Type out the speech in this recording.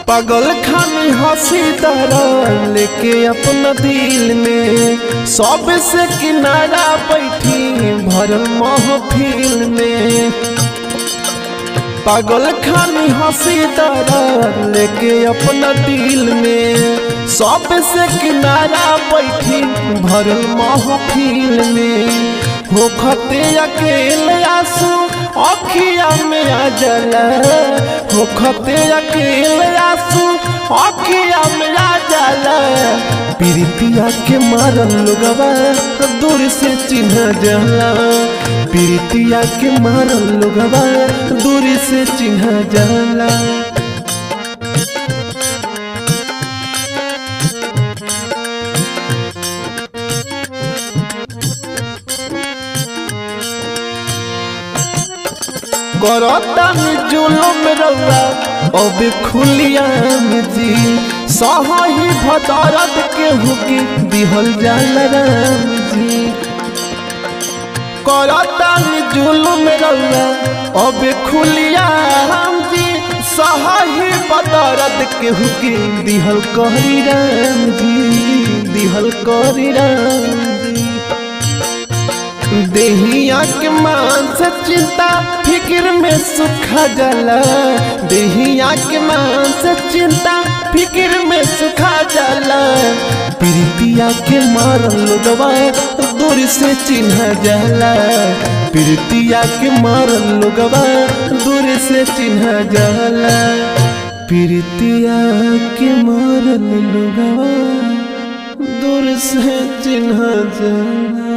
पागल खानी हंसी तरह लेके अपना दिल में सबसे किनारा बैठी भरल महफिल में। पागल खानी हंसी तरह लेके अपना दिल में सबसे किनारा बैठी भरल महफिल में। होखते अकेले आंसू अखिया में आ जाला, होखते अकेले आंसू अखिया में आ जाला। प्रीतिया के मारल लोगवा दूर से चिन्ह जाला, प्रीतिया के मारल लोगवा दूर से चिन्ह जाला। करता जुलुम रउआ अब खुलिया में जी सही भदरद के हुकी दिहल जाला राम जी। करता जुलुम रउआ अब खुलिया जी सही भदरद के हुकी दिहल करी राम जी, दिहल करी राम जी। देहिया के मांस चिंता फिक्र में सुखा जाला, देहिया के मांस चिंता फिक्र में सुखा जाला। प्रीतिया के मारल लोगवा दूर से चिन्ह जाला, प्रीतिया के मारल लोगवा दूर से चिन्ह जाला। प्रीतिया के मारल लोगवा दूर से चिन्ह जाला।